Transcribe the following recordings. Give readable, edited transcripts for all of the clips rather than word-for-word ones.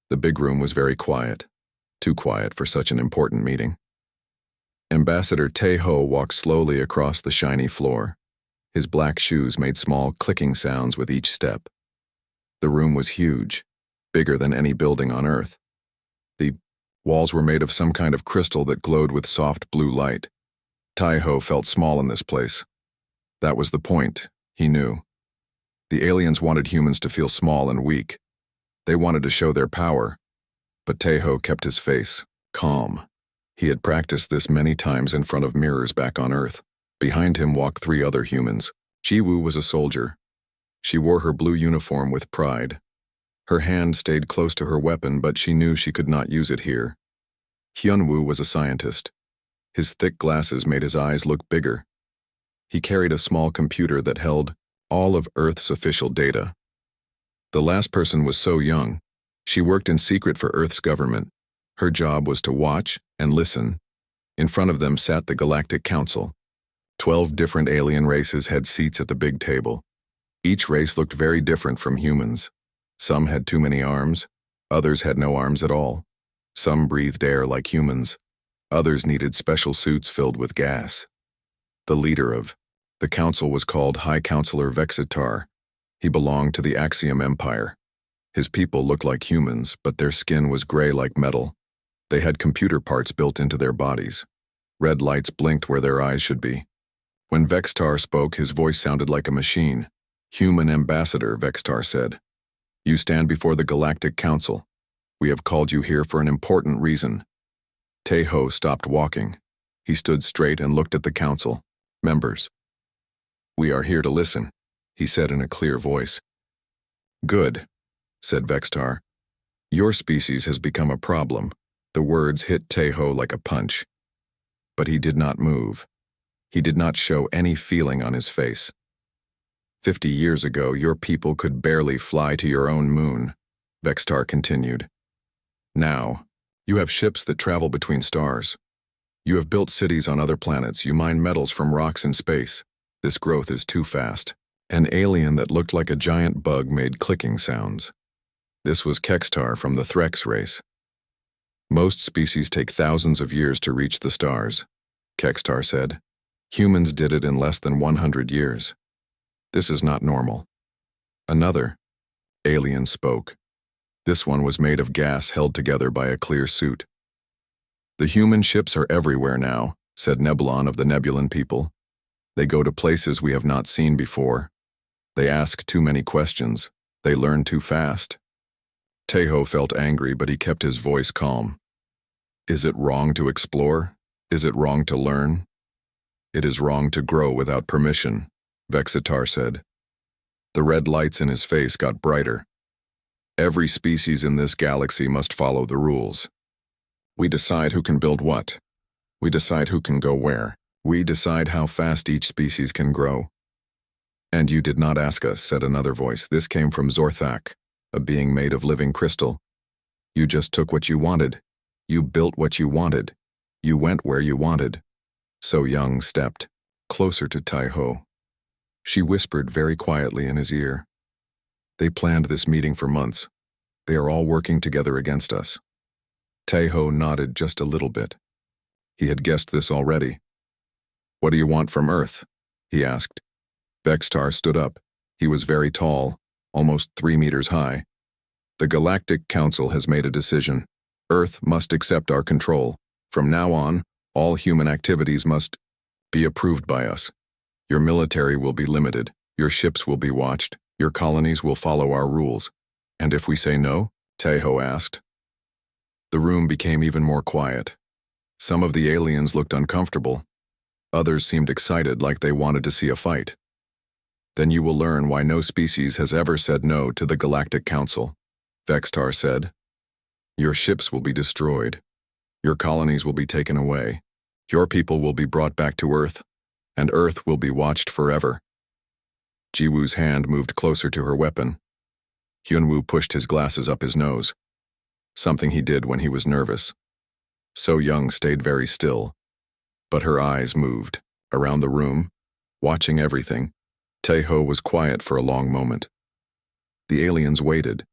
The big room was very quiet, too quiet for such an important meeting. Ambassador Tae-ho walked slowly across the shiny floor. His black shoes made small clicking sounds with each step. The room was huge, bigger than any building on Earth. The walls were made of some kind of crystal that glowed with soft blue light. Tae-ho felt small in this place. That was the point, he knew. The aliens wanted humans to feel small and weak. They wanted to show their power. But Tae-ho kept his face calm. He had practiced this many times in front of mirrors back on Earth. Behind him walked 3 other humans. Ji-woo was a soldier. She wore her blue uniform with pride. Her hand stayed close to her weapon, but she knew she could not use it here. Hyun-woo was a scientist. His thick glasses made his eyes look bigger. He carried a small computer that held all of Earth's official data. The last person was so young. She worked in secret for Earth's government. Her job was to watch and listen. In front of them sat the Galactic Council. 12 different alien races had seats at the big table. Each race looked very different from humans. Some had too many arms, others had no arms at all. Some breathed air like humans, others needed special suits filled with gas. The leader of the council was called High Counselor Vexitar. He belonged to the Axiom Empire. His people looked like humans, but their skin was gray like metal. They had computer parts built into their bodies. Red lights blinked where their eyes should be. When Vexitar spoke, his voice sounded like a machine. "Human Ambassador," Vexitar said. "You stand before the Galactic Council. We have called you here for an important reason." Tae-ho stopped walking. He stood straight and looked at the council. "Members, we are here to listen," he said in a clear voice. "Good," said Vexitar. "Your species has become a problem." The words hit Tae-ho like a punch. But he did not move. He did not show any feeling on his face. 50 years ago, your people could barely fly to your own moon, Vexitar continued. Now, you have ships that travel between stars. You have built cities on other planets. You mine metals from rocks in space. This growth is too fast. An alien that looked like a giant bug made clicking sounds. This was Kextar from the Threx race. Most species take thousands of years to reach the stars, Kextar said. Humans did it in less than 100 years. This is not normal. Another alien spoke. This one was made of gas held together by a clear suit. "The human ships are everywhere now," said Nebulon of the Nebulan people. "They go to places we have not seen before. They ask too many questions. They learn too fast." Tae-ho felt angry, but he kept his voice calm. "Is it wrong to explore? Is it wrong to learn?" "It is wrong to grow without permission," Vexitar said. The red lights in his face got brighter. "Every species in this galaxy must follow the rules. We decide who can build what. We decide who can go where. We decide how fast each species can grow." "And you did not ask us," said another voice. This came from Zorthak, a being made of living crystal. "You just took what you wanted. You built what you wanted. You went where you wanted." So Young stepped closer to Tae-ho. She whispered very quietly in his ear. "They planned this meeting for months. They are all working together against us." Tae-ho nodded just a little bit. He had guessed this already. "What do you want from Earth?" he asked. Vexitar stood up. He was very tall, almost 3 meters high. "The Galactic Council has made a decision. Earth must accept our control. From now on, all human activities must be approved by us. Your military will be limited. Your ships will be watched. Your colonies will follow our rules. And if we say no?" Tae-ho asked. The room became even more quiet. Some of the aliens looked uncomfortable. Others seemed excited, like they wanted to see a fight. "Then you will learn why no species has ever said no to the Galactic Council," Vexitar said. "Your ships will be destroyed. Your colonies will be taken away. Your people will be brought back to Earth, and Earth will be watched forever." Ji-woo's hand moved closer to her weapon. Hyun-woo pushed his glasses up his nose, something he did when he was nervous. So Young stayed very still, but her eyes moved around the room, watching everything. Tae-ho was quiet for a long moment. The aliens waited.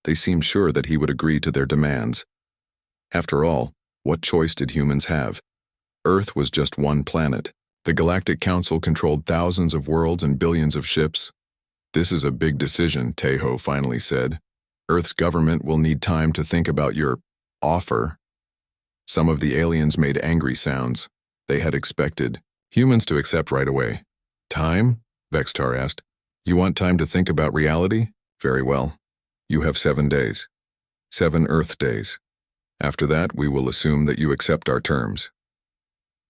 They seemed sure that he would agree to their demands. After all, what choice did humans have? Earth was just one planet. The Galactic Council controlled thousands of worlds and billions of ships. This is a big decision, Tejo finally said. Earth's government will need time to think about your offer. Some of the aliens made angry sounds. They had expected humans to accept right away. Time? Vextar asked. You want time to think about reality? Very well. You have 7 days. 7 Earth days. After that, we will assume that you accept our terms.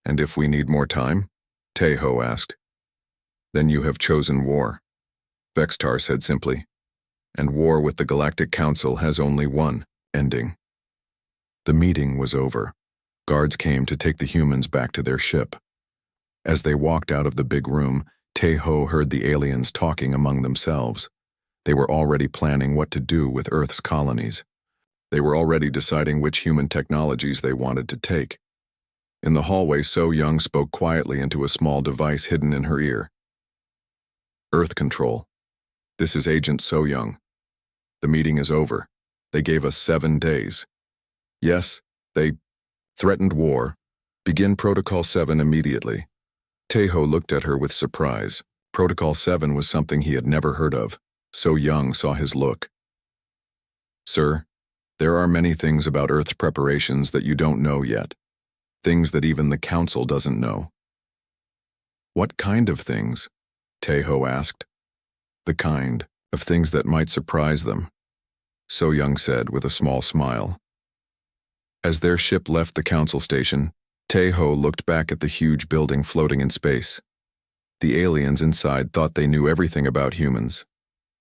And if we need more time? Tejo asked. Then you have chosen war. Vextar said simply. And war with the Galactic Council has only one ending. The meeting was over. Guards came to take the humans back to their ship. As they walked out of the big room, Tejo heard the aliens talking among themselves. They were already planning what to do with Earth's colonies. They were already deciding which human technologies they wanted to take. In the hallway, So Young spoke quietly into a small device hidden in her ear. Earth Control. This is Agent So Young. The meeting is over. They gave us 7 days. Yes, they threatened war. Begin Protocol 7 immediately. Tejo looked at her with surprise. Protocol 7 was something he had never heard of. So Young saw his look. Sir, there are many things about Earth's preparations that you don't know yet. Things that even the Council doesn't know. What kind of things? Tejo asked. The kind of things that might surprise them, So Young said with a small smile. As their ship left the Council station, Tejo looked back at the huge building floating in space. The aliens inside thought they knew everything about humans.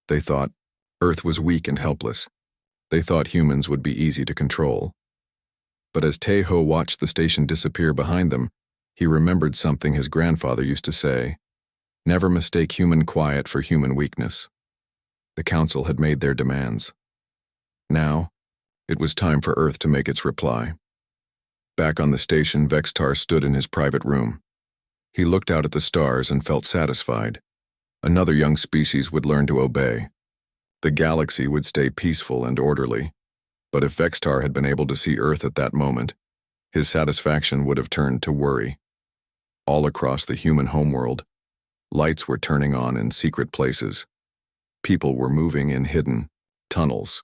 They thought Earth was weak and helpless. They thought humans would be easy to control. But as Tejo watched the station disappear behind them, he remembered something his grandfather used to say. Never mistake human quiet for human weakness. The Council had made their demands. Now, it was time for Earth to make its reply. Back on the station, Vextar stood in his private room. He looked out at the stars and felt satisfied. Another young species would learn to obey. The galaxy would stay peaceful and orderly. But if Vextar had been able to see Earth at that moment, his satisfaction would have turned to worry. All across the human homeworld, lights were turning on in secret places. People were moving in hidden tunnels.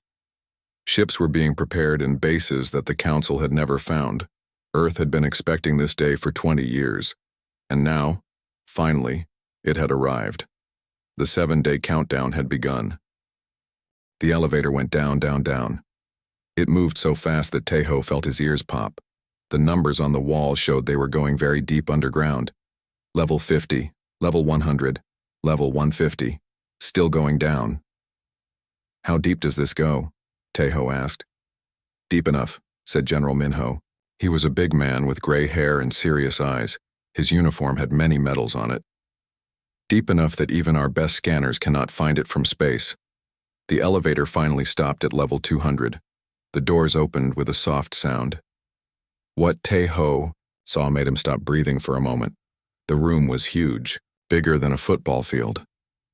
Ships were being prepared in bases that the Council had never found. Earth had been expecting this day for 20 years. And now, finally, it had arrived. The 7-day countdown had begun. The elevator went down, down, down. It moved so fast that Tejo felt his ears pop. The numbers on the wall showed they were going very deep underground. Level 50, level 100, level 150, still going down. How deep does this go? Tejo asked. Deep enough, said General Minho. He was a big man with gray hair and serious eyes. His uniform had many medals on it. Deep enough that even our best scanners cannot find it from space. The elevator finally stopped at level 200. The doors opened with a soft sound. What Tejo saw made him stop breathing for a moment. The room was huge, bigger than a football field.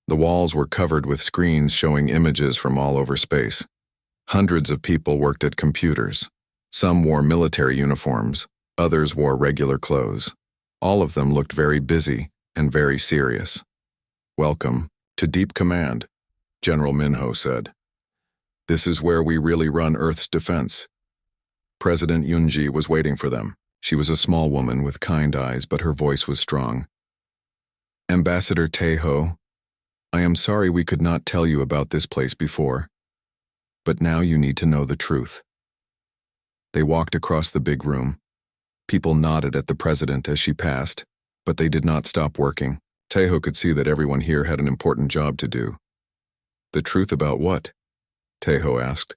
The walls were covered with screens showing images from all over space. Hundreds of people worked at computers. Some wore military uniforms, others wore regular clothes. All of them looked very busy and very serious. Welcome to Deep Command, General Minho said. This is where we really run Earth's defense. President Yunji was waiting for them. She was a small woman with kind eyes, but her voice was strong. Ambassador Tejo, I am sorry we could not tell you about this place before. But now you need to know the truth. They walked across the big room. People nodded at the president as she passed, but they did not stop working. Tejo could see that everyone here had an important job to do. The truth about what? Tejo asked.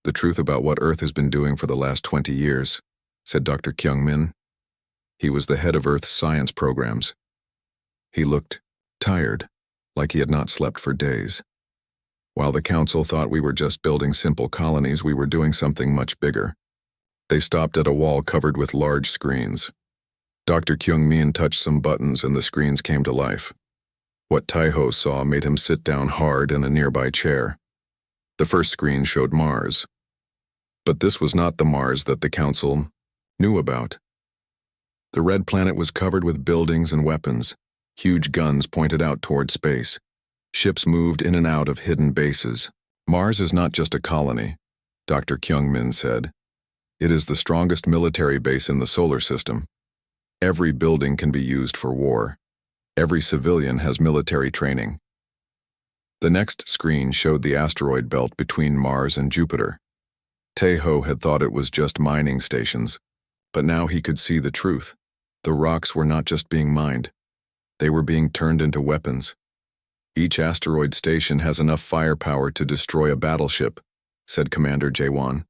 The truth about what Earth has been doing for the last 20 years, said Dr. Kyung-min. He was the head of Earth's science programs. He looked tired, like he had not slept for days. While the Council thought we were just building simple colonies, we were doing something much bigger. They stopped at a wall covered with large screens. Dr. Kyung-min touched some buttons and the screens came to life. What Tejo saw made him sit down hard in a nearby chair. The first screen showed Mars. But this was not the Mars that the Council knew about. The red planet was covered with buildings and weapons. Huge guns pointed out toward space. Ships moved in and out of hidden bases. Mars is not just a colony, Dr. Kyung-min said. It is the strongest military base in the solar system. Every building can be used for war. Every civilian has military training. The next screen showed the asteroid belt between Mars and Jupiter. Tae-ho had thought it was just mining stations, but now he could see the truth. The rocks were not just being mined. They were being turned into weapons. Each asteroid station has enough firepower to destroy a battleship, said Commander Jae-won.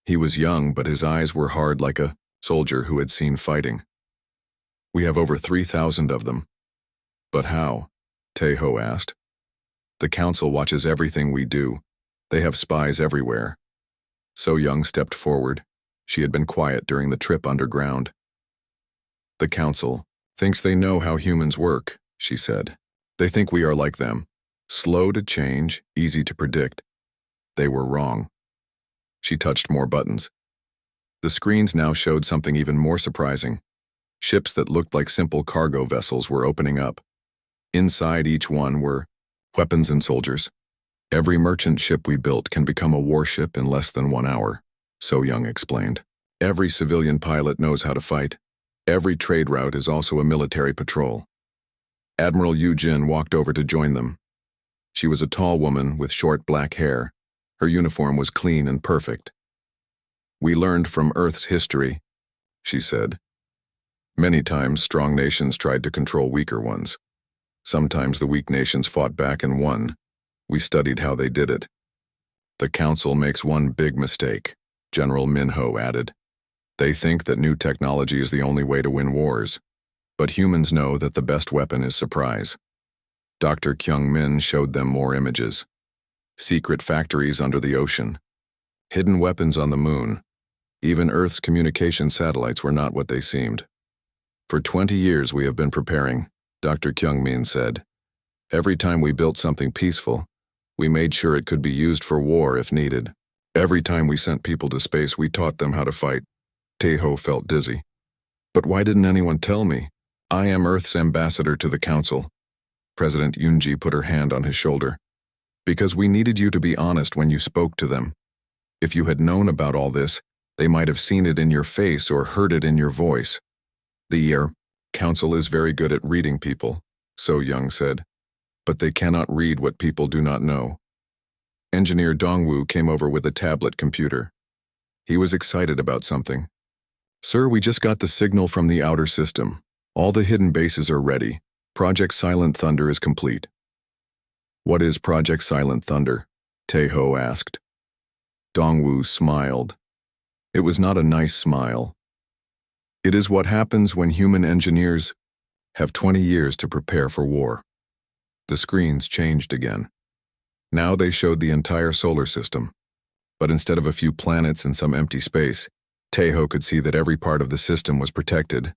He was young, but his eyes were hard like a soldier who had seen fighting. We have over 3,000 of them. But how? Tae-ho asked. The Council watches everything we do. They have spies everywhere. So-young stepped forward. She had been quiet during the trip underground. The Council thinks they know how humans work, she said. They think we are like them. Slow to change, easy to predict. They were wrong. She touched more buttons. The screens now showed something even more surprising. Ships that looked like simple cargo vessels were opening up. Inside each one were weapons and soldiers. Every merchant ship we built can become a warship in less than 1 hour, So-young explained. Every civilian pilot knows how to fight. Every trade route is also a military patrol. Admiral Yu-jin walked over to join them. She was a tall woman with short black hair. Her uniform was clean and perfect. We learned from Earth's history, she said. Many times strong nations tried to control weaker ones. Sometimes the weak nations fought back and won. We studied how they did it. The Council makes one big mistake, General Minho added. They think that new technology is the only way to win wars. But humans know that the best weapon is surprise. Dr. Kyung-min showed them more images. Secret factories under the ocean. Hidden weapons on the moon. Even Earth's communication satellites were not what they seemed. For 20 years we have been preparing, Dr. Kyung-min said. Every time we built something peaceful, we made sure it could be used for war if needed. Every time we sent people to space, we taught them how to fight. Tae-ho felt dizzy. But why didn't anyone tell me? I am Earth's ambassador to the Council. President Yoon-ji put her hand on his shoulder. Because we needed you to be honest when you spoke to them. If you had known about all this, they might have seen it in your face or heard it in your voice. The Council is very good at reading people, So-young said. But they cannot read what people do not know. Engineer Dongwoo came over with a tablet computer. He was excited about something. Sir, we just got the signal from the outer system. All the hidden bases are ready. Project Silent Thunder is complete. What is Project Silent Thunder? Tae-ho asked. Dongwoo smiled. It was not a nice smile. It is what happens when human engineers have 20 years to prepare for war. The screens changed again. Now they showed the entire solar system. But instead of a few planets and some empty space, Tae-ho could see that every part of the system was protected.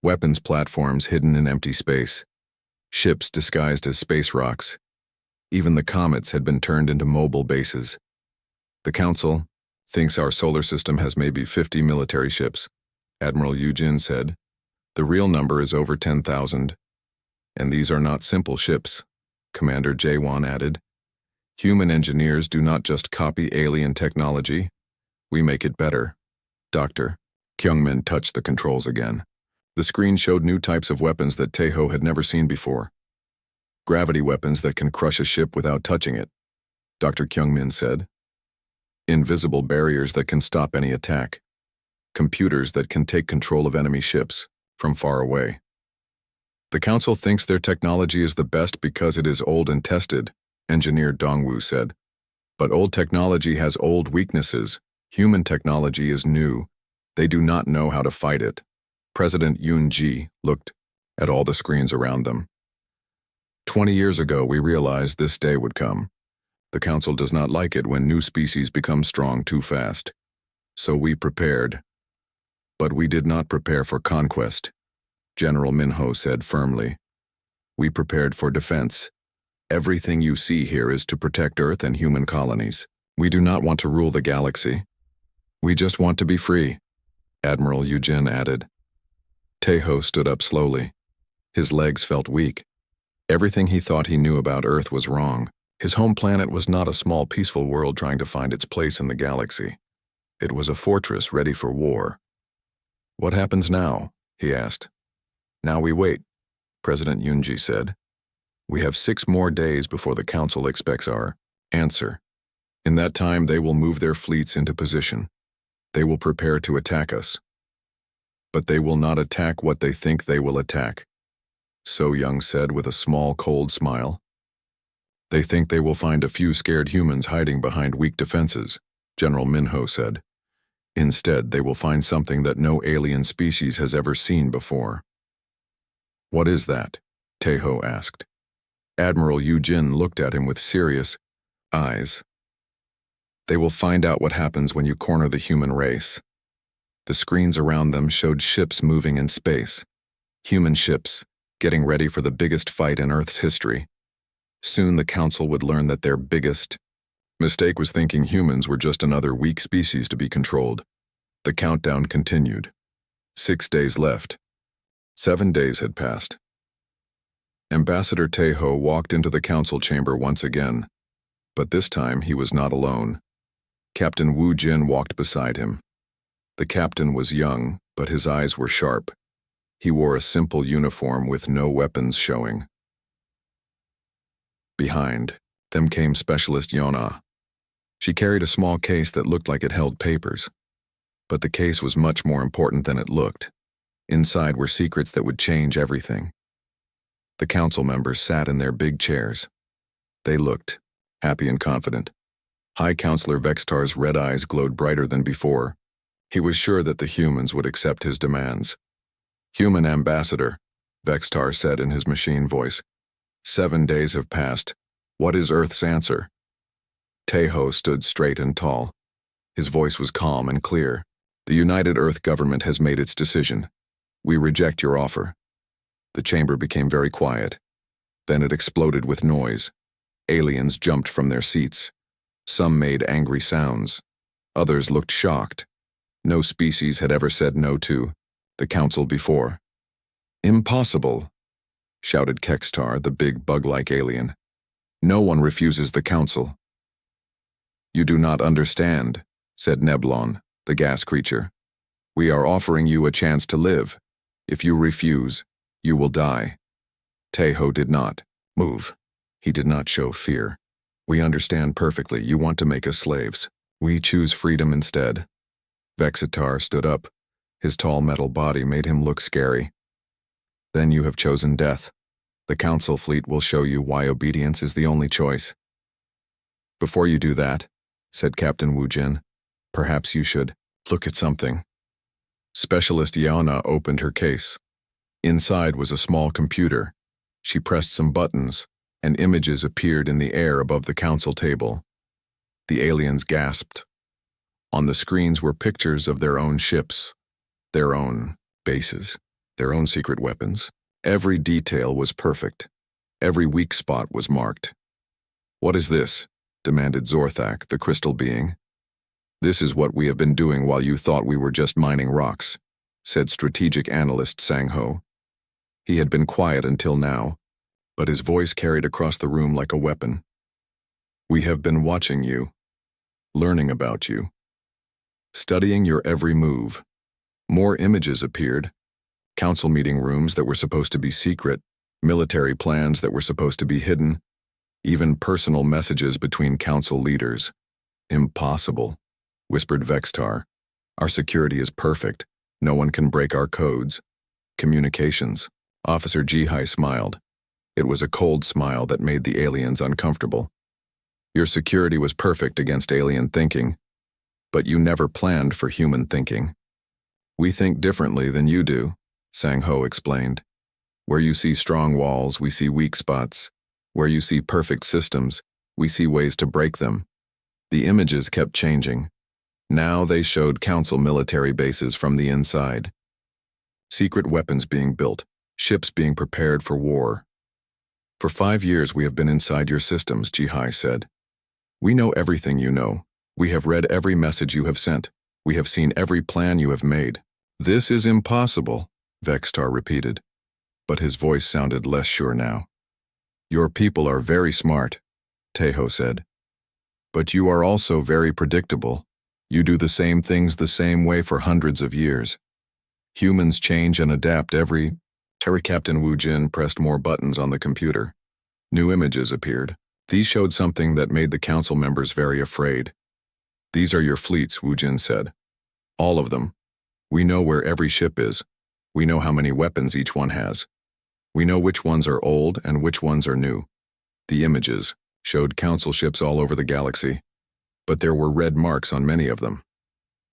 Weapons platforms hidden in empty space. Ships disguised as space rocks. Even the comets had been turned into mobile bases. The Council thinks our solar system has maybe 50 military ships, Admiral Yu-jin said. The real number is over 10,000. And these are not simple ships, Commander Jae-won added. Human engineers do not just copy alien technology. We make it better. Dr. Kyung-min touched the controls again. The screen showed new types of weapons that Tae-ho had never seen before. Gravity weapons that can crush a ship without touching it, Dr. Kyung-min said. Invisible barriers that can stop any attack. Computers that can take control of enemy ships from far away. The Council thinks their technology is the best because it is old and tested, Engineer Dongwoo said. But old technology has old weaknesses. Human technology is new. They do not know how to fight it. President Yoon-ji looked at all the screens around them. 20 years ago, we realized this day would come. The Council does not like it when new species become strong too fast. So we prepared. But we did not prepare for conquest, General Minho said firmly. We prepared for defense. Everything you see here is to protect Earth and human colonies. We do not want to rule the galaxy. We just want to be free, Admiral Eugene added. Tejo stood up slowly. His legs felt weak. Everything he thought he knew about Earth was wrong. His home planet was not a small, peaceful world trying to find its place in the galaxy. It was a fortress ready for war. What happens now? He asked. Now we wait, President Yunji said. We have 6 more days before the Council expects our answer. In that time, they will move their fleets into position. They will prepare to attack us. But they will not attack what they think they will attack, So Young said with a small, cold smile. They think they will find a few scared humans hiding behind weak defenses, General Minho said. Instead, they will find something that no alien species has ever seen before. What is that? Tejo asked. Admiral Eugene looked at him with serious eyes. They will find out what happens when you corner the human race. The screens around them showed ships moving in space. Human ships, getting ready for the biggest fight in Earth's history. Soon the Council would learn that their biggest mistake was thinking humans were just another weak species to be controlled. The countdown continued. 6 days left. 7 days had passed. Ambassador Tejo walked into the council chamber once again, but this time he was not alone. Captain Wu Jin walked beside him. The captain was young, but his eyes were sharp. He wore a simple uniform with no weapons showing. Behind them came Specialist Yona. She carried a small case that looked like it held papers. But the case was much more important than it looked. Inside were secrets that would change everything. The council members sat in their big chairs. They looked happy and confident. High Counselor Vextar's red eyes glowed brighter than before. He was sure that the humans would accept his demands. Human Ambassador, Vextar said in his machine voice. 7 days have passed. What is Earth's answer? Tejo stood straight and tall. His voice was calm and clear. The United Earth government has made its decision. We reject your offer. The chamber became very quiet. Then it exploded with noise. Aliens jumped from their seats. Some made angry sounds. Others looked shocked. No species had ever said no to the council before. Impossible, shouted Kextar, the big bug-like alien. No one refuses the council. You do not understand, said Neblon, the gas creature. We are offering you a chance to live. If you refuse, you will die. Tejo did not move. He did not show fear. We understand perfectly. You want to make us slaves. We choose freedom instead. Vexitar stood up. His tall metal body made him look scary. Then you have chosen death. The council fleet will show you why obedience is the only choice. Before you do that, said Captain Wu Jin, perhaps you should look at something. Specialist Yaona opened her case. Inside was a small computer. She pressed some buttons, and images appeared in the air above the council table. The aliens gasped. On the screens were pictures of their own ships, their own bases, their own secret weapons. Every detail was perfect. Every weak spot was marked. What is this? Demanded Zorthak, the crystal being. This is what we have been doing while you thought we were just mining rocks, said strategic analyst Sang-Ho. He had been quiet until now, but his voice carried across the room like a weapon. We have been watching you, learning about you, studying your every move. More images appeared. Council meeting rooms that were supposed to be secret, military plans that were supposed to be hidden, even personal messages between council leaders. Impossible, whispered Vextar. Our security is perfect. No one can break our codes. Communications. Officer Jihai smiled. It was a cold smile that made the aliens uncomfortable. Your security was perfect against alien thinking, but you never planned for human thinking. We think differently than you do, Sang-Ho explained. Where you see strong walls, we see weak spots. Where you see perfect systems, we see ways to break them. The images kept changing. Now they showed council military bases from the inside. Secret weapons being built, ships being prepared for war. For 5 years we have been inside your systems, Jihai said. We know everything you know. We have read every message you have sent. We have seen every plan you have made. This is impossible, Vextar repeated, but his voice sounded less sure now. Your people are very smart, Tejo said. But you are also very predictable. You do the same things the same way for hundreds of years. Humans change and adapt every... Captain Wu Jin pressed more buttons on the computer. New images appeared. These showed something that made the council members very afraid. These are your fleets, Wu Jin said. All of them. We know where every ship is. We know how many weapons each one has. We know which ones are old and which ones are new. The images showed council ships all over the galaxy, but there were red marks on many of them.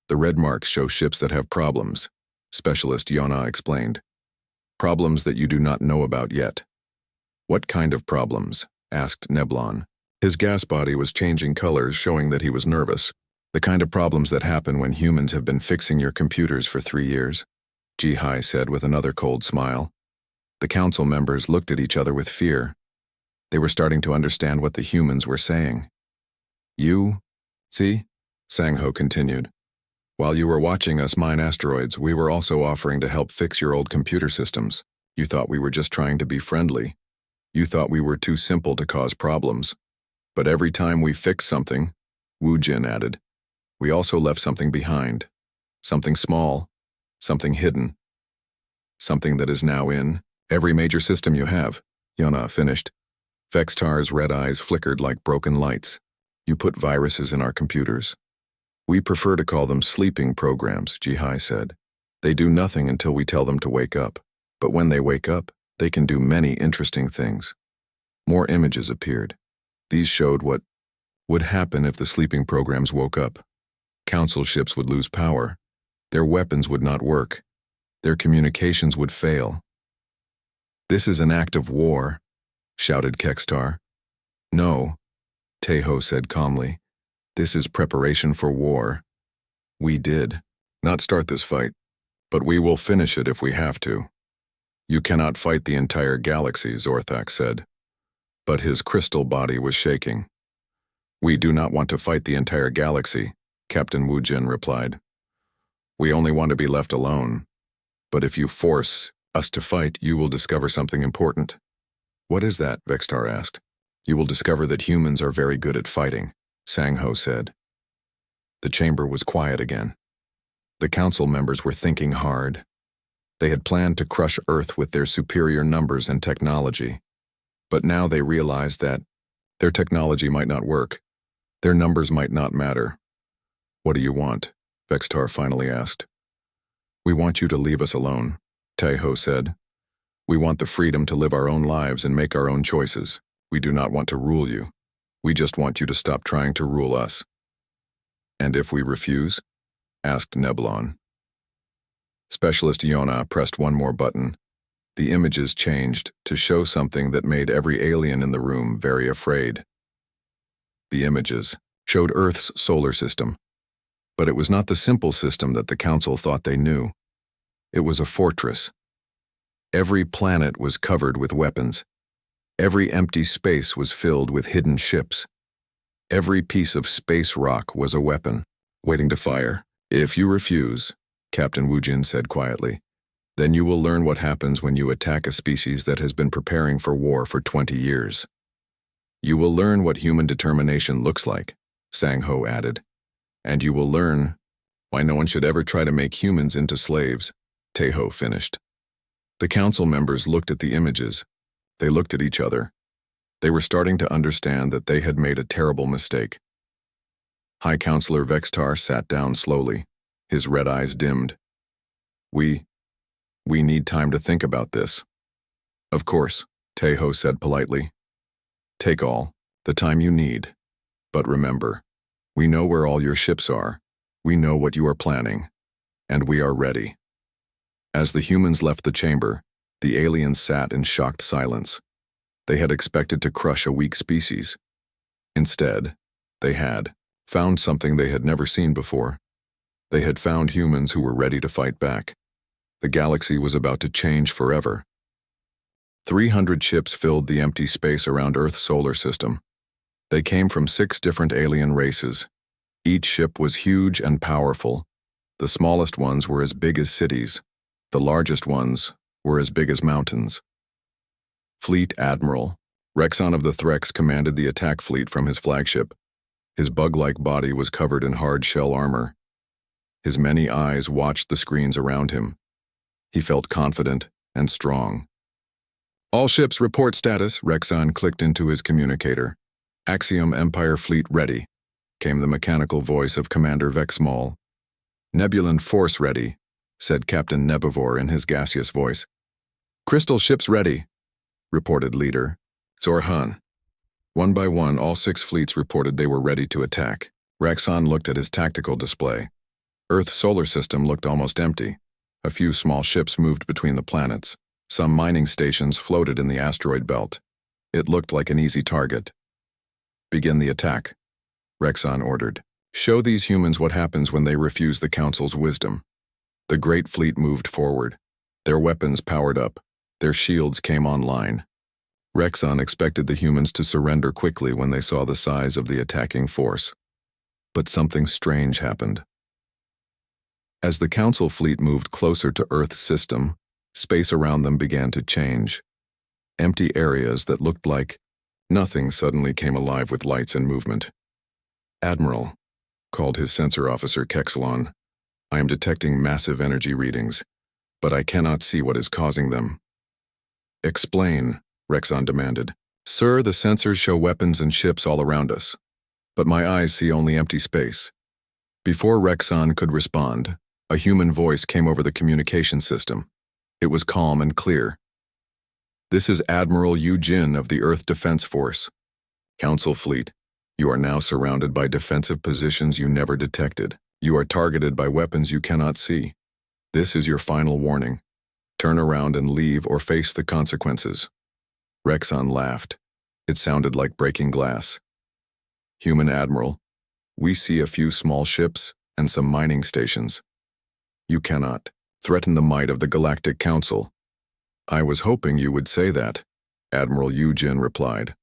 The red marks show ships that have problems, Specialist Yona explained. Problems that you do not know about yet. What kind of problems? Asked Neblon. His gas body was changing colors, showing that he was nervous. The kind of problems that happen when humans have been fixing your computers for 3 years, Jihai said with another cold smile. The council members looked at each other with fear. They were starting to understand what the humans were saying. You, see? Sangho continued. While you were watching us mine asteroids, we were also offering to help fix your old computer systems. You thought we were just trying to be friendly. You thought we were too simple to cause problems. But every time we fixed something, Wu Jin added, we also left something behind. Something small, something hidden. Something that is now in every major system you have, Yona finished. Vextar's red eyes flickered like broken lights. You put viruses in our computers. We prefer to call them sleeping programs, Jihai said. They do nothing until we tell them to wake up. But when they wake up, they can do many interesting things. More images appeared. These showed what would happen if the sleeping programs woke up. Council ships would lose power. Their weapons would not work. Their communications would fail. This is an act of war, shouted Kextar. No, Tejo said calmly. This is preparation for war. We did not start this fight, but we will finish it if we have to. You cannot fight the entire galaxy, Zorthak said. But his crystal body was shaking. We do not want to fight the entire galaxy, Captain Wu Jin replied. We only want to be left alone. But if you force us to fight, you will discover something important. What is that? Vextar asked. You will discover that humans are very good at fighting, Sangho said. The chamber was quiet again. The council members were thinking hard. They had planned to crush Earth with their superior numbers and technology. But now they realized that their technology might not work. Their numbers might not matter. What do you want? Vextar finally asked. We want you to leave us alone, Tejo said. We want the freedom to live our own lives and make our own choices. We do not want to rule you. We just want you to stop trying to rule us. And if we refuse? Asked Neblon. Specialist Yona pressed one more button. The images changed to show something that made every alien in the room very afraid. The images showed Earth's solar system. But it was not the simple system that the council thought they knew. It was a fortress. Every planet was covered with weapons. Every empty space was filled with hidden ships. Every piece of space rock was a weapon, waiting to fire. If you refuse, Captain Wu Jin said quietly, then you will learn what happens when you attack a species that has been preparing for war for 20 years. You will learn what human determination looks like, Sangho added. And you will learn why no one should ever try to make humans into slaves, Tejo finished. The council members looked at the images. They looked at each other. They were starting to understand that they had made a terrible mistake. High Counselor Vextar sat down slowly. His red eyes dimmed. We need time to think about this. Of course, Tejo said politely. Take all the time you need. But remember, we know where all your ships are. We know what you are planning. And we are ready. As the humans left the chamber, the aliens sat in shocked silence. They had expected to crush a weak species. Instead, they had found something they had never seen before. They had found humans who were ready to fight back. The galaxy was about to change forever. 300 ships filled the empty space around Earth's solar system. They came from 6 different alien races. Each ship was huge and powerful. The smallest ones were as big as cities. The largest ones were as big as mountains. Fleet Admiral Rexon of the Threx commanded the attack fleet from his flagship. His bug-like body was covered in hard shell armor. His many eyes watched the screens around him. He felt confident and strong. "All ships report status," Rexon clicked into his communicator. "Axiom Empire Fleet ready," came the mechanical voice of Commander Vexmall. "Nebulan Force ready," said Captain Nebivore in his gaseous voice. "Crystal ships ready," reported Leader Zorhan. One by one, all 6 fleets reported they were ready to attack. Rexon looked at his tactical display. Earth's solar system looked almost empty. A few small ships moved between the planets. Some mining stations floated in the asteroid belt. It looked like an easy target. "Begin the attack," Rexon ordered. "Show these humans what happens when they refuse the Council's wisdom." The great fleet moved forward. Their weapons powered up. Their shields came online. Rexon expected the humans to surrender quickly when they saw the size of the attacking force. But something strange happened. As the Council fleet moved closer to Earth's system, space around them began to change. Empty areas that looked like nothing suddenly came alive with lights and movement. "Admiral," called his sensor officer Kexalon, "I am detecting massive energy readings, but I cannot see what is causing them." "Explain," Rexon demanded. "Sir, the sensors show weapons and ships all around us, but my eyes see only empty space." Before Rexon could respond, a human voice came over the communication system. It was calm and clear. "This is Admiral Yu Jin of the Earth Defense Force. Council Fleet, you are now surrounded by defensive positions you never detected. You are targeted by weapons you cannot see. This is your final warning. Turn around and leave or face the consequences." Rexon laughed. It sounded like breaking glass. "Human Admiral, we see a few small ships and some mining stations. You cannot threaten the might of the Galactic Council." "I was hoping you would say that," Admiral Yu Jin replied.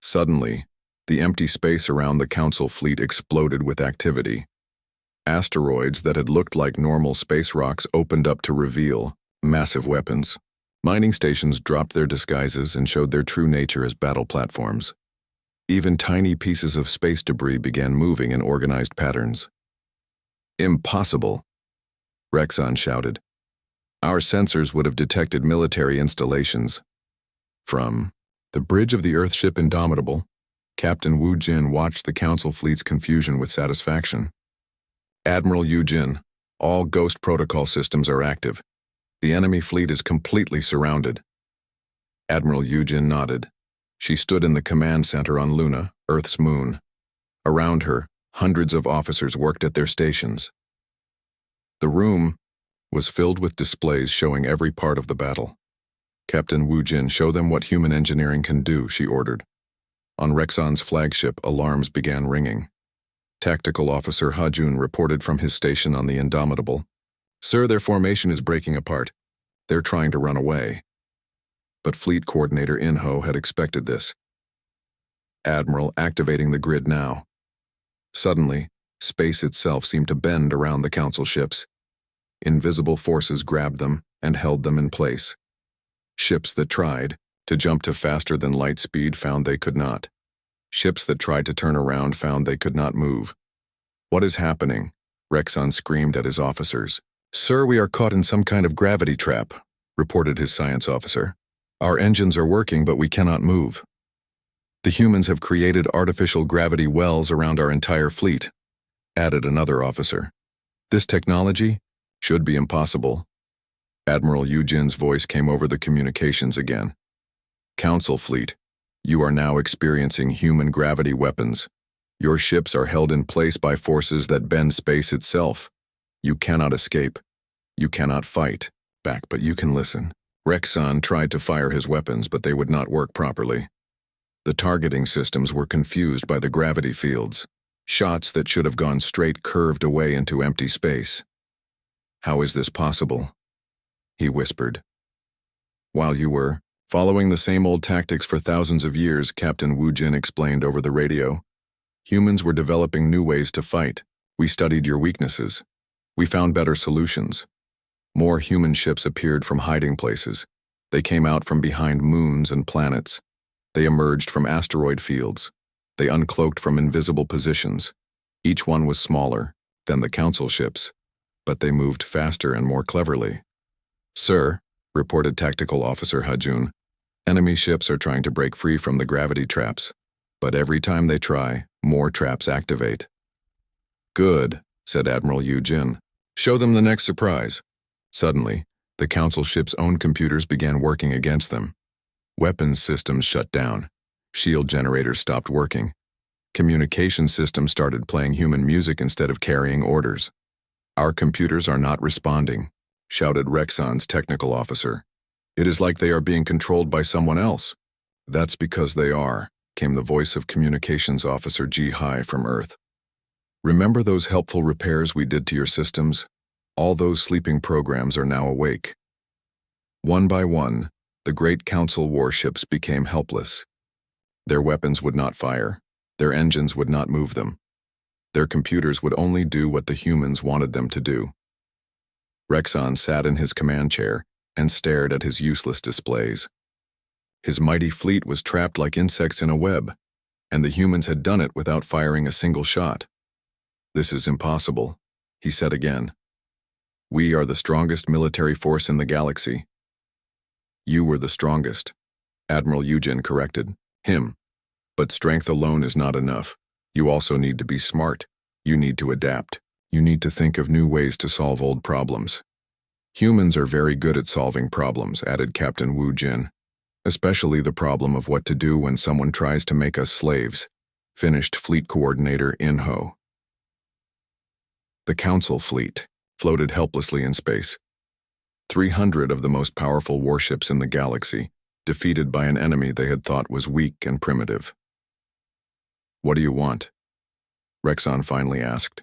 Suddenly, the empty space around the Council fleet exploded with activity. Asteroids that had looked like normal space rocks opened up to reveal massive weapons. Mining stations dropped their disguises and showed their true nature as battle platforms. Even tiny pieces of space debris began moving in organized patterns. "Impossible," Rexon shouted. "Our sensors would have detected military installations." From the bridge of the Earthship Indomitable, Captain Wu Jin watched the Council fleet's confusion with satisfaction. "Admiral Yu Jin, all Ghost Protocol systems are active. The enemy fleet is completely surrounded." Admiral Yu Jin nodded. She stood in the command center on Luna, Earth's moon. Around her, hundreds of officers worked at their stations. The room was filled with displays showing every part of the battle. "Captain Wu Jin, show them what human engineering can do," she ordered. On Rexon's flagship, alarms began ringing. Tactical Officer Hajun reported from his station on the Indomitable. "Sir, their formation is breaking apart. They're trying to run away." But Fleet Coordinator Inho had expected this. "Admiral, activating the grid now." Suddenly, space itself seemed to bend around the Council ships. Invisible forces grabbed them and held them in place. Ships that tried to jump to faster than light speed found they could not. Ships that tried to turn around found they could not move. "What is happening?" Rexon screamed at his officers. "Sir, we are caught in some kind of gravity trap," reported his science officer. "Our engines are working, but we cannot move. The humans have created artificial gravity wells around our entire fleet," added another officer. "This technology should be impossible." Admiral Yu Jin's voice came over the communications again. "Council fleet, you are now experiencing human gravity weapons. Your ships are held in place by forces that bend space itself. You cannot escape. You cannot fight back, but you can listen." Rexon tried to fire his weapons, but they would not work properly. The targeting systems were confused by the gravity fields. Shots that should have gone straight curved away into empty space. "How is this possible?" he whispered. While you were following the same old tactics for thousands of years, Captain Wu Jin explained over the radio. Humans were developing new ways to fight. We studied your weaknesses. We found better solutions. More human ships appeared from hiding places. They came out from behind moons and planets. They emerged from asteroid fields. They uncloaked from invisible positions. Each one was smaller than the Council ships, but they moved faster and more cleverly. Sir, reported Tactical Officer Hajun, enemy ships are trying to break free from the gravity traps, but every time they try, more traps activate. Good, said Admiral Yu Jin. Show them the next surprise. Suddenly, the Council ship's own computers began working against them. Weapons systems shut down. Shield generators stopped working. Communication systems started playing human music instead of carrying orders. Our computers are not responding, shouted Rexon's technical officer. It is like they are being controlled by someone else. That's because they are, came the voice of Communications Officer Ji Hai from Earth. Remember those helpful repairs we did to your systems? All those sleeping programs are now awake. One by one, the great Council warships became helpless. Their weapons would not fire. Their engines would not move them. Their computers would only do what the humans wanted them to do. Rexon sat in his command chair and stared at his useless displays. His mighty fleet was trapped like insects in a web, and the humans had done it without firing a single shot. This is impossible, he said again. We are the strongest military force in the galaxy. You were the strongest, Admiral Yujin corrected him. But strength alone is not enough. You also need to be smart. You need to adapt. You need to think of new ways to solve old problems. Humans are very good at solving problems, added Captain Wu Jin. Especially the problem of what to do when someone tries to make us slaves, finished Fleet Coordinator In-ho. The Council fleet floated helplessly in space. 300 of the most powerful warships in the galaxy, defeated by an enemy they had thought was weak and primitive. What do you want? Rexon finally asked.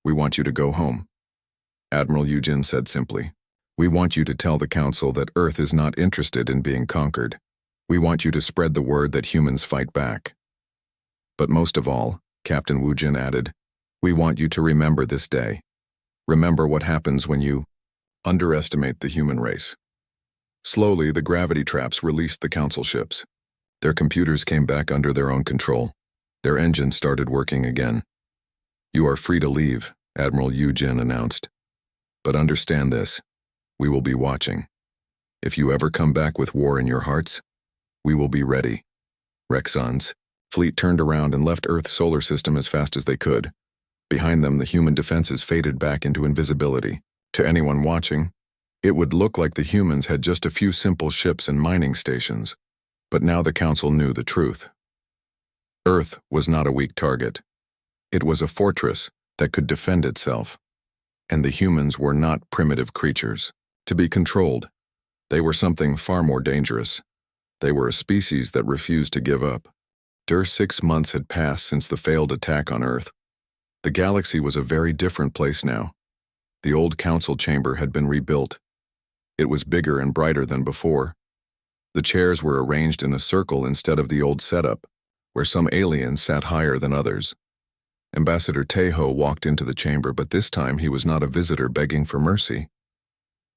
We want you to go home. Admiral Yujin said simply. We want you to tell the Council that Earth is not interested in being conquered. We want you to spread the word that humans fight back. But most of all, Captain Wu Jin added, we want you to remember this day. Remember what happens when you underestimate the human race. Slowly, the gravity traps released the Council ships. Their computers came back under their own control. Their engines started working again. You are free to leave, Admiral Yu Jin announced. But understand this, we will be watching. If you ever come back with war in your hearts, we will be ready. Rexon's fleet turned around and left Earth's solar system as fast as they could. Behind them, the human defenses faded back into invisibility. To anyone watching, it would look like the humans had just a few simple ships and mining stations. But now the Council knew the truth. Earth was not a weak target. It was a fortress that could defend itself. And the humans were not primitive creatures to be controlled. They were something far more dangerous. They were a species that refused to give up. 6 months had passed since the failed attack on Earth. The galaxy was a very different place now. The old Council chamber had been rebuilt. It was bigger and brighter than before. The chairs were arranged in a circle instead of the old setup, where some aliens sat higher than others. Ambassador Taeho walked into the chamber, but this time he was not a visitor begging for mercy.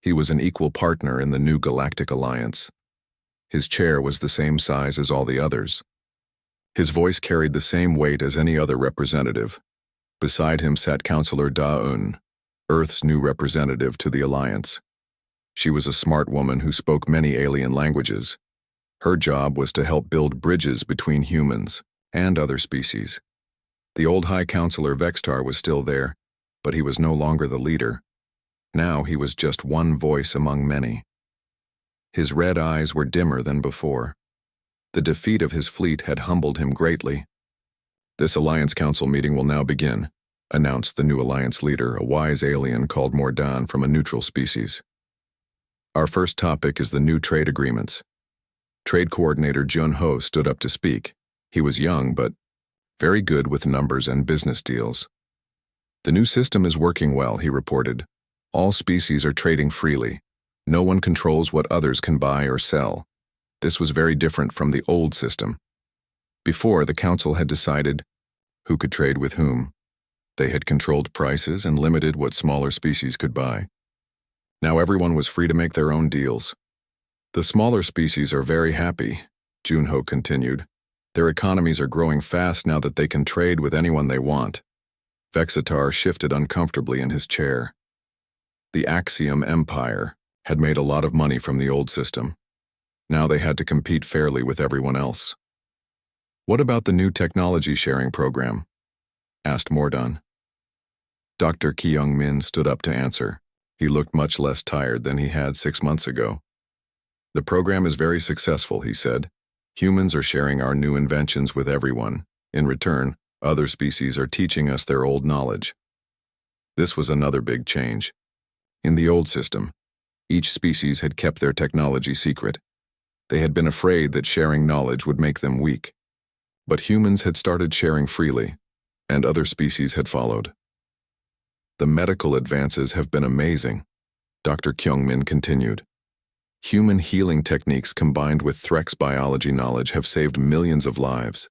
He was an equal partner in the new Galactic Alliance. His chair was the same size as all the others. His voice carried the same weight as any other representative. Beside him sat Counselor Da-un, Earth's new representative to the Alliance. She was a smart woman who spoke many alien languages. Her job was to help build bridges between humans and other species. The old High Counselor Vextar was still there, but he was no longer the leader. Now he was just one voice among many. His red eyes were dimmer than before. The defeat of his fleet had humbled him greatly. This Alliance Council meeting will now begin, announced the new Alliance leader, a wise alien called Mordan from a neutral species. Our first topic is the new trade agreements. Trade Coordinator Jun-ho stood up to speak. He was young, but very good with numbers and business deals. The new system is working well, he reported. All species are trading freely. No one controls what others can buy or sell. This was very different from the old system. Before, the council had decided who could trade with whom. They had controlled prices and limited what smaller species could buy. Now everyone was free to make their own deals. The smaller species are very happy, Junho continued. Their economies are growing fast now that they can trade with anyone they want. Vexitar shifted uncomfortably in his chair. The Axiom Empire had made a lot of money from the old system. Now they had to compete fairly with everyone else. What about the new technology sharing program? Asked Mordon. Dr. Kyung-min stood up to answer. He looked much less tired than he had 6 months ago. The program is very successful, he said. Humans are sharing our new inventions with everyone. In return, other species are teaching us their old knowledge. This was another big change. In the old system, each species had kept their technology secret. They had been afraid that sharing knowledge would make them weak. But humans had started sharing freely, and other species had followed. The medical advances have been amazing, Dr. Kyung-min continued. Human healing techniques combined with Threk's biology knowledge have saved millions of lives.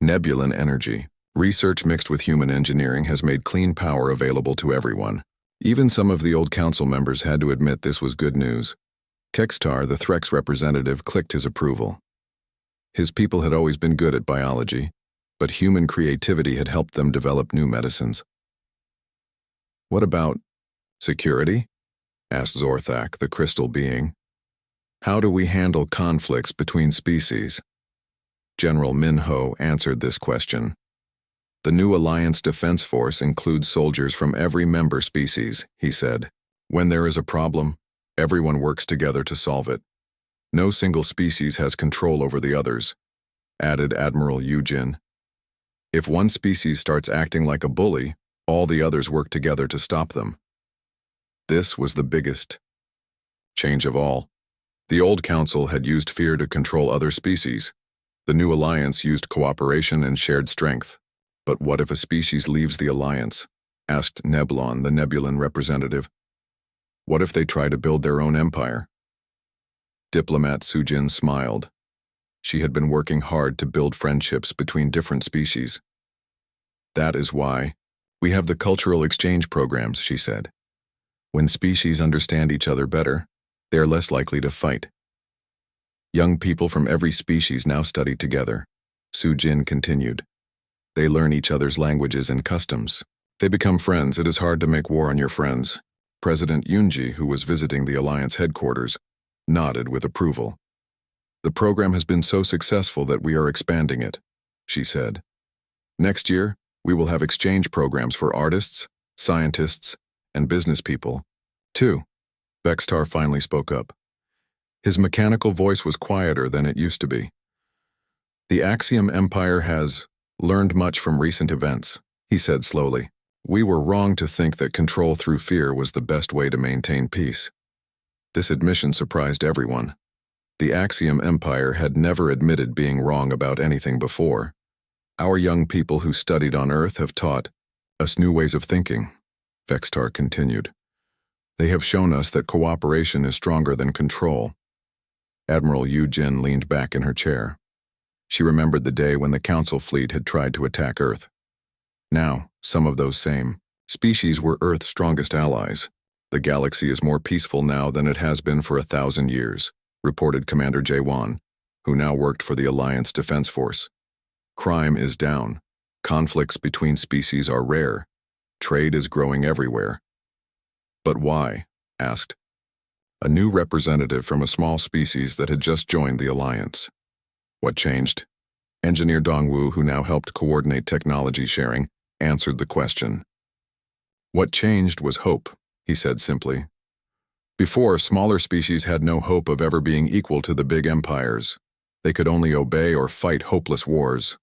Nebulan energy, research mixed with human engineering, has made clean power available to everyone. Even some of the old council members had to admit this was good news. Kekstar, the Threk's representative, clicked his approval. His people had always been good at biology, but human creativity had helped them develop new medicines. What about security? Asked Zorthak, the crystal being. How do we handle conflicts between species? General Minho answered this question. The new Alliance Defense Force includes soldiers from every member species, he said. When there is a problem, everyone works together to solve it. No single species has control over the others, added Admiral Yujin. If one species starts acting like a bully, all the others work together to stop them. This was the biggest change of all. The old council had used fear to control other species. The new alliance used cooperation and shared strength. But what if a species leaves the alliance? Asked Neblon, the Nebulan representative. What if they try to build their own empire? Diplomat Sujin smiled. She had been working hard to build friendships between different species. That is why we have the cultural exchange programs, she said. When species understand each other better, they are less likely to fight. Young people from every species now study together, Sujin continued. They learn each other's languages and customs. They become friends. It is hard to make war on your friends. President Yunji, who was visiting the Alliance headquarters, nodded with approval. The program has been so successful that we are expanding it, she said. Next year, we will have exchange programs for artists, scientists, and business people, too. Vexitar finally spoke up. His mechanical voice was quieter than it used to be. The Axiom Empire has learned much from recent events, he said slowly. We were wrong to think that control through fear was the best way to maintain peace. This admission surprised everyone. The Axiom Empire had never admitted being wrong about anything before. Our young people who studied on Earth have taught us new ways of thinking, Vexitar continued. They have shown us that cooperation is stronger than control. Admiral Yujin leaned back in her chair. She remembered the day when the Council fleet had tried to attack Earth. Now, some of those same species were Earth's strongest allies. The galaxy is more peaceful now than it has been for 1,000 years, reported Commander Jaewon, who now worked for the Alliance Defense Force. Crime is down. Conflicts between species are rare. Trade is growing everywhere. But why? Asked a new representative from a small species that had just joined the Alliance. What changed? Engineer Dongwu, who now helped coordinate technology sharing, answered the question. What changed was hope, he said simply. Before, smaller species had no hope of ever being equal to the big empires. They could only obey or fight hopeless wars.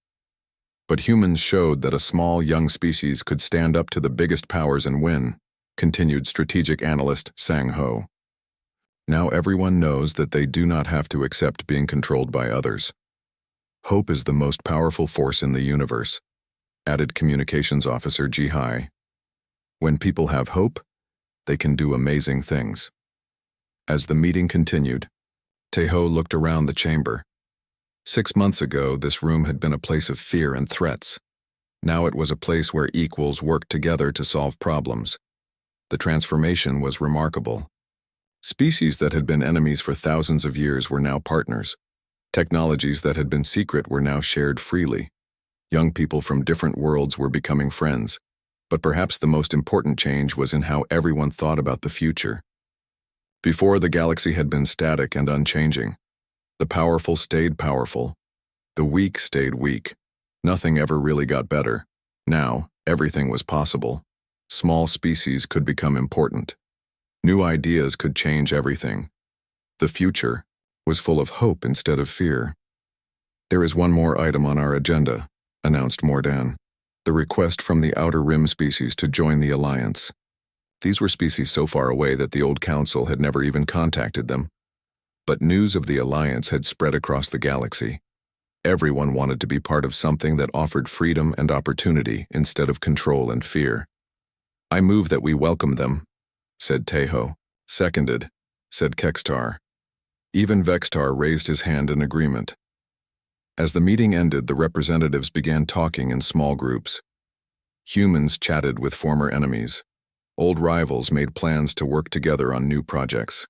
But humans showed that a small, young species could stand up to the biggest powers and win, continued strategic analyst Sang Ho. Now everyone knows that they do not have to accept being controlled by others. Hope is the most powerful force in the universe, added Communications Officer Ji-hai. When people have hope, they can do amazing things. As the meeting continued, Teho looked around the chamber. 6 months ago, this room had been a place of fear and threats. Now it was a place where equals worked together to solve problems. The transformation was remarkable. Species that had been enemies for thousands of years were now partners. Technologies that had been secret were now shared freely. Young people from different worlds were becoming friends. But perhaps the most important change was in how everyone thought about the future. Before, the galaxy had been static and unchanging. The powerful stayed powerful. The weak stayed weak. Nothing ever really got better. Now, everything was possible. Small species could become important. New ideas could change everything. The future was full of hope instead of fear. "There is one more item on our agenda," announced Mordan. "The request from the Outer Rim species to join the Alliance." These were species so far away that the old council had never even contacted them. But news of the Alliance had spread across the galaxy. Everyone wanted to be part of something that offered freedom and opportunity instead of control and fear. "I move that we welcome them," said Teho. "Seconded," said Kextar. Even Vextar raised his hand in agreement. As the meeting ended, the representatives began talking in small groups. Humans chatted with former enemies. Old rivals made plans to work together on new projects.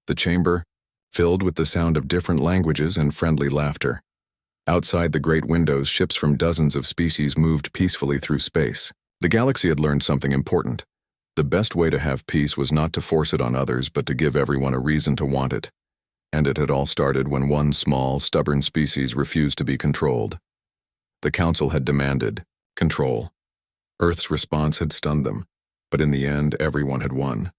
The chamber filled with the sound of different languages and friendly laughter. Outside the great windows, ships from dozens of species moved peacefully through space. The galaxy had learned something important. The best way to have peace was not to force it on others, but to give everyone a reason to want it. And it had all started when one small, stubborn species refused to be controlled. The Council had demanded control. Earth's response had stunned them, but in the end, everyone had won.